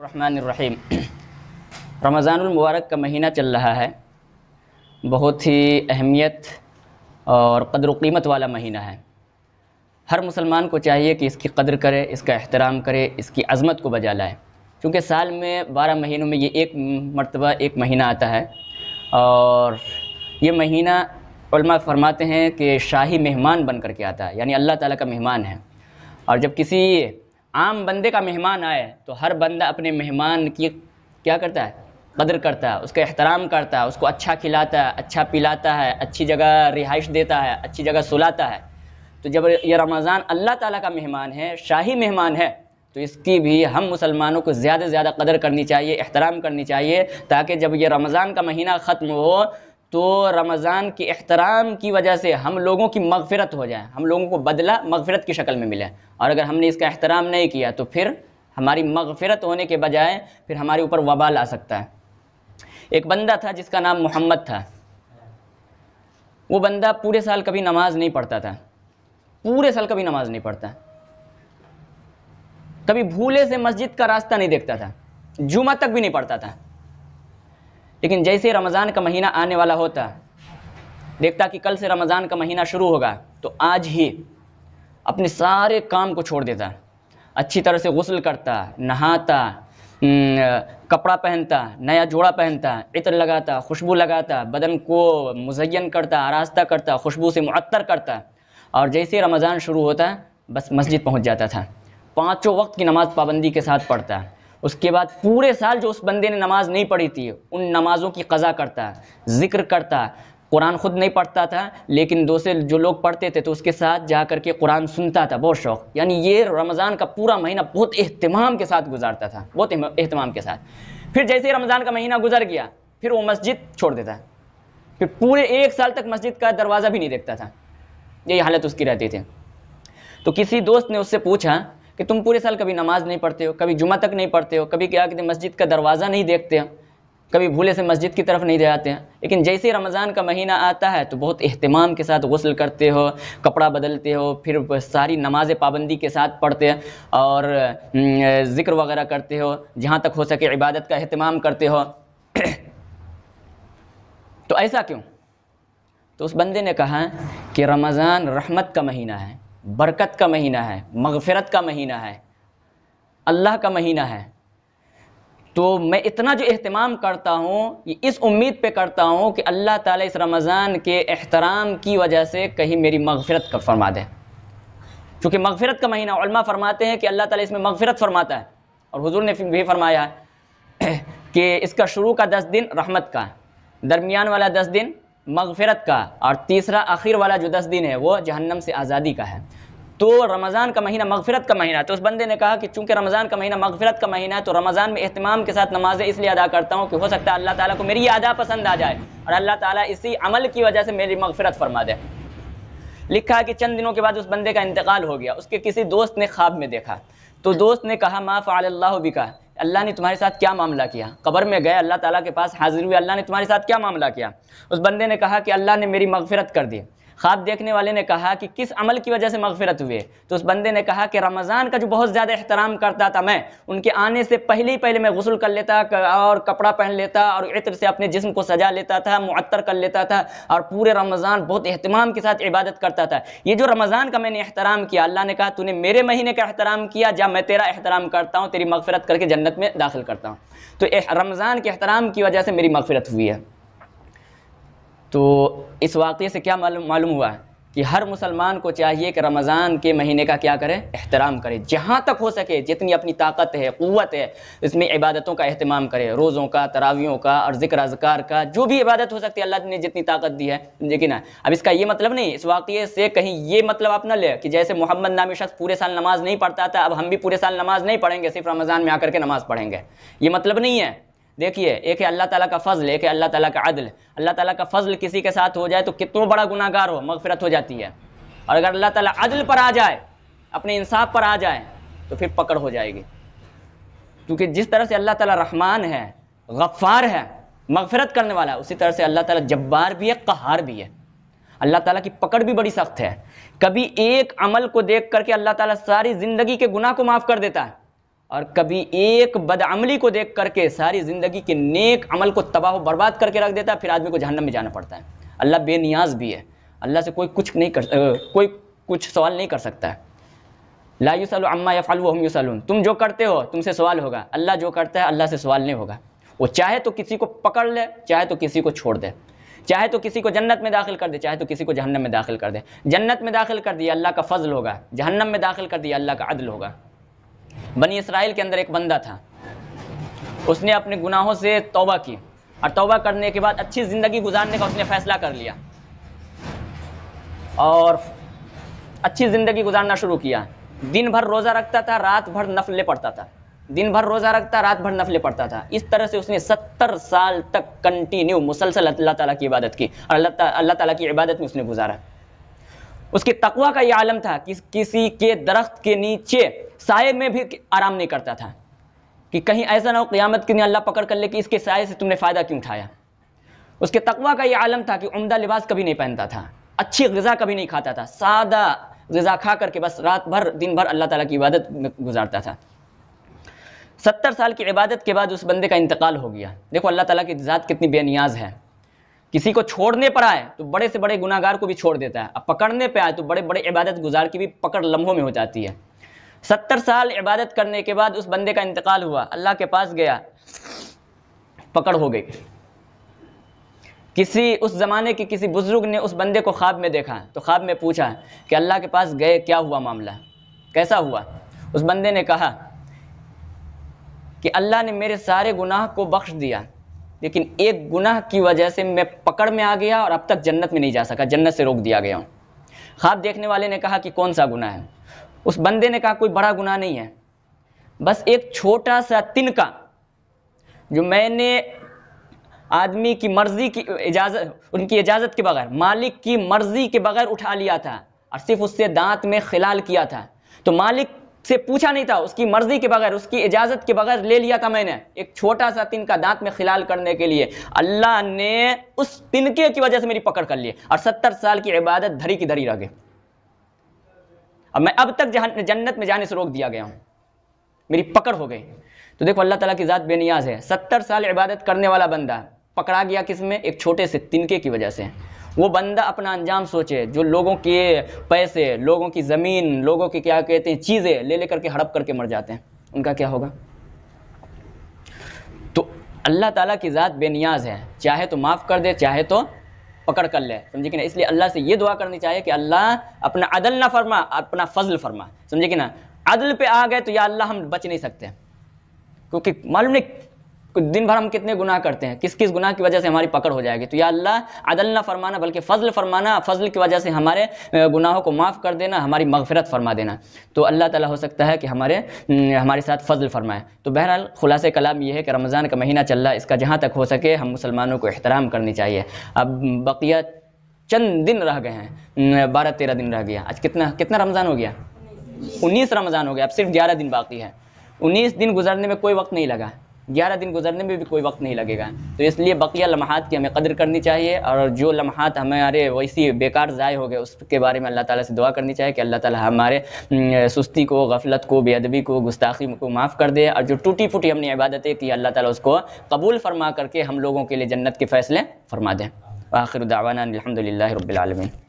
الرحمن الرحیم۔ رمضان المبارک کا مہینہ چل رہا ہے، بہت ہی اہمیت اور قدر و قیمت والا مہینہ ہے۔ ہر مسلمان کو چاہیے کہ اس کی قدر کرے، اس کا احترام کرے، اس کی عظمت کو بجا لائے، کیونکہ سال میں 12 مہینوں میں یہ ایک مرتبہ ایک مہینہ آتا ہے، اور یہ مہینہ علماء فرماتے ہیں کہ شاہی مہمان بن کر کے آتا ہے، یعنی اللہ تعالیٰ کا مہمان ہے۔ اور جب کسی عام بندے کا مہمان آئے تو ہر بندہ اپنے مہمان کی کیا کرتا ہے؟ قدر کرتا ہے، اس کا احترام کرتا ہے، اس کو اچھا کھلاتا ہے، اچھا پلاتا ہے، اچھی جگہ رہائش دیتا ہے، اچھی جگہ سلاتا ہے۔ تو جب یہ رمضان اللہ تعالیٰ کا مہمان ہے، شاہی مہمان ہے، تو اس کی بھی ہم مسلمانوں کو زیادہ سے زیادہ قدر کرنی چاہیے، احترام کرنی چاہیے، تاکہ جب یہ رمضان کا مہینہ ختم ہو تو رمضان کے احترام کی وجہ سے ہم لوگوں کی مغفرت ہو جائے، ہم لوگوں کو بدلہ مغفرت کی شکل میں ملے۔ اور اگر ہم نے اس کا احترام نہیں کیا تو پھر ہماری مغفرت ہونے کے بجائے پھر ہمارے اوپر وبال آ سکتا ہے۔ ایک بندہ تھا جس کا نام محمد تھا۔ وہ بندہ پورے سال کبھی نماز نہیں پڑھتا تھا، پورے سال کبھی نماز نہیں پڑھتا، کبھی بھولے سے مسجد کا راستہ نہیں دیکھتا تھا، جمعہ تک بھی نہیں پڑھتا تھا۔ لیکن جیسے رمضان کا مہینہ آنے والا ہوتا، دیکھتا کہ کل سے رمضان کا مہینہ شروع ہوگا، تو آج ہی اپنے سارے کام کو چھوڑ دیتا، اچھی طرح سے غسل کرتا، نہاتا، کپڑا پہنتا، نیا جوڑا پہنتا، عطر لگاتا، خوشبو لگاتا، بدن کو مزین کرتا، آراستہ کرتا، خوشبو سے معطر کرتا، اور جیسے رمضان شروع ہوتا بس مسجد پہنچ جاتا تھا، 5 وقت کی نماز پابندی کے ساتھ پڑھتا۔ اس کے بعد پورے سال جو اس بندے نے نماز نہیں پڑھی تھی ان نمازوں کی قضا کرتا، ذکر کرتا۔ قرآن خود نہیں پڑھتا تھا، لیکن دوسرے جو لوگ پڑھتے تھے تو اس کے ساتھ جا کر کے قرآن سنتا تھا، بہت شوق۔ یعنی یہ رمضان کا پورا مہینہ بہت اہتمام کے ساتھ گزارتا تھا، بہت اہتمام کے ساتھ۔ پھر جیسے ہی رمضان کا مہینہ گزر گیا پھر وہ مسجد چھوڑ دیتا، پھر پورے 1 سال تک مسجد کا دروازہ بھی نہیں دیکھتا تھا، یہی حالت اس کی رہتی تھی۔ تو کسی دوست نے اس سے پوچھا کہ تم پورے سال کبھی نماز نہیں پڑھتے ہو، کبھی جمعہ تک نہیں پڑھتے ہو، کبھی کیا کہتے ہیں مسجد کا دروازہ نہیں دیکھتے ہو، کبھی بھولے سے مسجد کی طرف نہیں جاتے ہیں، لیکن جیسے ہی رمضان کا مہینہ آتا ہے تو بہت اہتمام کے ساتھ غسل کرتے ہو، کپڑا بدلتے ہو، پھر ساری نماز پابندی کے ساتھ پڑھتے ہیں، اور ذکر وغیرہ کرتے ہو، جہاں تک ہو سکے عبادت کا اہتمام کرتے ہو۔ تو ایسا کیوں؟ تو اس بندے نے کہا کہ رمضان رحمت کا مہینہ ہے، برکت کا مہینہ ہے، مغفرت کا مہینہ ہے، اللہ کا مہینہ ہے۔ تو میں اتنا جو اہتمام کرتا ہوں یہ اس امید پہ کرتا ہوں کہ اللہ تعالیٰ اس رمضان کے احترام کی وجہ سے کہیں میری مغفرت کا فرما دے، چونکہ مغفرت کا مہینہ علماء فرماتے ہیں کہ اللہ تعالیٰ اس میں مغفرت فرماتا ہے، اور حضور نے بھی فرمایا کہ اس کا شروع کا 10 دن رحمت کا، درمیان والا 10 دن مغفرت کا، اور تیسرا آخر والا جو 10 دن ہے وہ جہنم سے آزادی کا ہے۔ تو رمضان کا مہینہ مغفرت کا مہینہ ہے۔ تو اس بندے نے کہا کہ چونکہ رمضان کا مہینہ مغفرت کا مہینہ ہے تو رمضان میں اہتمام کے ساتھ نمازیں اس لیے ادا کرتا ہوں کہ ہو سکتا ہے اللہ تعالیٰ کو میری یہ ادا پسند آ جائے اور اللہ تعالیٰ اسی عمل کی وجہ سے میری مغفرت فرما دے۔ لکھا ہے کہ چند دنوں کے بعد اس بندے کا انتقال ہو گیا۔ اس کے کسی دوست نے خواب میں دیکھا، تو دوست نے کہا ما فعل اللہ بک، اللہ نے تمہارے ساتھ کیا معاملہ کیا؟ قبر میں گئے، اللہ تعالیٰ کے پاس حاضر ہوئے، اللہ نے تمہارے ساتھ کیا معاملہ کیا؟ اس بندے نے کہا کہ اللہ نے میری مغفرت کر دی۔ خواب دیکھنے والے نے کہا کہ کس عمل کی وجہ سے مغفرت ہوئی؟ تو اس بندے نے کہا کہ رمضان کا جو بہت زیادہ احترام کرتا تھا میں، ان کے آنے سے پہلے میں غسل کر لیتا اور کپڑا پہن لیتا اور عطر سے اپنے جسم کو سجا لیتا تھا، معطر کر لیتا تھا، اور پورے رمضان بہت اہتمام کے ساتھ عبادت کرتا تھا۔ یہ جو رمضان کا میں نے احترام کیا، اللہ نے کہا تو نے میرے مہینے کا احترام کیا، جا میں تیرا احترام کرتا ہوں، تیری مغفرت کر کے جنت میں داخل کرتا ہوں۔ تو رمضان کے احترام کی وجہ سے میری مغفرت ہوئی ہے۔ تو اس واقعے سے کیا معلوم ہوا کہ ہر مسلمان کو چاہیے کہ رمضان کے مہینے کا کیا کرے؟ احترام کرے، جہاں تک ہو سکے جتنی اپنی طاقت ہے، قوت ہے، اس میں عبادتوں کا اہتمام کرے، روزوں کا، تراویحوں کا اور ذکر اذکار کا، جو بھی عبادت ہو سکتی ہے اللہ نے جتنی طاقت دی ہے۔ لیکن اب اس کا یہ مطلب نہیں، اس واقعے سے کہیں یہ مطلب آپ نہ لے کہ جیسے محمد نامی شخص پورے سال نماز نہیں پڑھتا تھا اب ہم بھی پورے سال نماز نہیں پڑھیں گے، صرف رمضان میں آ کر کے نماز پڑھیں گے، یہ مطلب نہیں ہے۔ دیکھیے، ایک ہے اللہ تعالیٰ کا فضل، ایک ہے اللہ تعالیٰ کا عدل۔ اللہ تعالیٰ کا فضل کسی کے ساتھ ہو جائے تو کتنا بڑا گناہ گار ہو مغفرت ہو جاتی ہے، اور اگر اللہ تعالیٰ عدل پر آ جائے، اپنے انصاف پر آ جائے تو پھر پکڑ ہو جائے گی، کیونکہ جس طرح سے اللہ تعالیٰ رحمان ہے، غفار ہے، مغفرت کرنے والا ہے، اسی طرح سے اللہ تعالیٰ جبار بھی ہے، قہار بھی ہے۔ اللہ تعالیٰ کی پکڑ بھی بڑی سخت ہے۔ کبھی ایک عمل کو دیکھ کر کے اللہ تعالیٰ ساری زندگی کے گناہ کو معاف کر دیتا ہے، اور کبھی ایک بدعملی کو دیکھ کر کے ساری زندگی کے نیک عمل کو تباہ و برباد کر کے رکھ دیتا ہے، پھر آدمی کو جہنم میں جانا پڑتا ہے۔ اللہ بے نیاز بھی ہے، اللہ سے کوئی کچھ سوال نہیں کر سکتا ہے۔ لا یسأل عما یفعل وهم یسألون، تم جو کرتے ہو تم سے سوال ہوگا، اللہ جو کرتا ہے اللہ سے سوال نہیں ہوگا۔ وہ چاہے تو کسی کو پکڑ لے، چاہے تو کسی کو چھوڑ دے، چاہے تو کسی کو جنت میں داخل کر دے، چاہے تو کسی کو جہنم میں داخل کر دے۔ جنت میں داخل کر دیا اللہ کا فضل ہوگا، جہنم میں داخل کر دیا اللہ کا عدل ہوگا۔ بنی اسرائیل کے اندر ایک بندہ تھا، اس نے اپنے گناہوں سے توبہ کی، اور توبہ کرنے کے بعد اچھی زندگی گزارنے کا اس نے فیصلہ کر لیا، اور اچھی زندگی گزارنا شروع کیا۔ دن بھر روزہ رکھتا تھا، رات بھر نفلیں پڑھتا تھا، دن بھر روزہ رکھتا، رات بھر نفلیں پڑھتا تھا۔ اس طرح سے اس نے 70 سال تک کنٹینیو مسلسل اللہ تعالیٰ کی عبادت کی، اور اللہ تعالیٰ کی عبادت میں اس نے گزارا۔ اس کے تقویٰ کا یہ عالم تھا کہ کسی کے درخت کے نیچے سائے میں بھی آرام نہیں کرتا تھا، کہ کہیں ایسا نہ ہو قیامت کے دن اللہ پکڑ کر لے کہ اس کے سائے سے تم نے فائدہ کیوں اٹھایا۔ اس کے تقویٰ کا یہ عالم تھا کہ عمدہ لباس کبھی نہیں پہنتا تھا، اچھی غذا کبھی نہیں کھاتا تھا، سادہ غذا کھا کر کے بس رات بھر دن بھر اللہ تعالیٰ کی عبادت میں گزارتا تھا۔ 70 سال کی عبادت کے بعد اس بندے کا انتقال ہو گیا۔ دیکھو اللہ تعالیٰ کی ذات کتنی بے نیاز ہے، کسی کو چھوڑنے پر آئے تو بڑے سے بڑے گناہ گار کو بھی چھوڑ دیتا ہے، اب پکڑنے پہ آئے تو بڑے بڑے عبادت گزار کی بھی پکڑ لمحوں میں ہو جاتی ہے۔ 70 سال عبادت کرنے کے بعد اس بندے کا انتقال ہوا، اللہ کے پاس گیا، پکڑ ہو گئی۔ اس زمانے کے کسی بزرگ نے اس بندے کو خواب میں دیکھا، تو خواب میں پوچھا کہ اللہ کے پاس گئے کیا ہوا معاملہ، کیسا ہوا؟ اس بندے نے کہا کہ اللہ نے میرے سارے گناہ کو بخش دیا، لیکن ایک گناہ کی وجہ سے میں پکڑ میں آ گیا اور اب تک جنت میں نہیں جا سکا، جنت سے روک دیا گیا ہوں۔ خواب دیکھنے والے نے کہا کہ کون سا گناہ ہے؟ اس بندے نے کہا کوئی بڑا گناہ نہیں ہے، بس ایک چھوٹا سا تنکا جو میں نے آدمی کی مرضی کی ان کی اجازت کے بغیر، مالک کی مرضی کے بغیر اٹھا لیا تھا، اور صرف اس سے دانت میں خلال کیا تھا، تو مالک سے پوچھا نہیں تھا، اس کی مرضی کے بغیر، اس کی اجازت کے بغیر لے لیا تھا میں نے، ایک چھوٹا سا تنکا دانت میں خلال کرنے کے لیے۔ اللہ نے اس تنکے کی وجہ سے میری پکڑ کر لی، اور 70 سال کی عبادت دھری کی دھری رہ گئی، اب میں اب تک جنت میں جانے سے روک دیا گیا ہوں، میری پکڑ ہو گئی۔ تو دیکھو اللہ تعالیٰ کی ذات بے نیاز ہے۔ 70 سال عبادت کرنے والا بندہ پکڑا گیا کس میں؟ ایک چھوٹے سے تنکے کی وجہ سے۔ وہ بندہ اپنا انجام سوچے، جو لوگوں کے پیسے، لوگوں کی زمین، لوگوں کی کیا کہتے ہیں چیزیں لے کر کے ہڑپ کر کے مر جاتے ہیں، ان کا کیا ہوگا؟ تو اللہ تعالیٰ کی ذات بے نیاز ہے، چاہے تو معاف کر دے، چاہے تو پکڑ کر لے، سمجھے کہ نا؟ اس لیے اللہ سے یہ دعا کرنی چاہیے کہ اللہ اپنا عدل نہ فرما، اپنا فضل فرما، سمجھے کہ نا؟ عدل پہ آ گئے تو یا اللہ ہم بچ نہیں سکتے، کیونکہ معلوم نہیں دن بھر ہم کتنے گناہ کرتے ہیں، کس کس گناہ کی وجہ سے ہماری پکڑ ہو جائے گی۔ تو یا اللہ عدل نہ فرمانا بلکہ فضل فرمانا، فضل کی وجہ سے ہمارے گناہوں کو معاف کر دینا، ہماری مغفرت فرما دینا، تو اللہ تعالیٰ ہو سکتا ہے کہ ہمارے ساتھ فضل فرمائے۔ تو بہرحال خلاصہ کلام یہ ہے کہ رمضان کا مہینہ چل رہا ہے، اس کا جہاں تک ہو سکے ہم مسلمانوں کو احترام کرنی چاہیے۔ اب بقیہ چند دن رہ گئے ہیں، 12-13 دن رہ گیا، آج کتنا رمضان ہو گیا؟ 19 رمضان ہو گیا، اب صرف 11 دن باقی ہے۔ 19 دن گزرنے میں کوئی وقت نہیں لگا، 11 دن گزرنے میں بھی کوئی وقت نہیں لگے گا، تو اس لیے بقیہ لمحات کی ہمیں قدر کرنی چاہیے، اور جو لمحات ہمارے ویسی بیکار ضائع ہو گئے اس کے بارے میں اللہ تعالیٰ سے دعا کرنی چاہیے کہ اللہ تعالیٰ ہمارے سستی کو، غفلت کو، بے ادبی کو، گستاخی کو معاف کر دے، اور جو ٹوٹی پھوٹی ہم نے عبادتیں کی اللہ تعالیٰ اس کو قبول فرما کر کے ہم لوگوں کے لیے جنت کے فیصلے فرما دیں۔ وآخر دعوانا الحمد للہ رب العالمین۔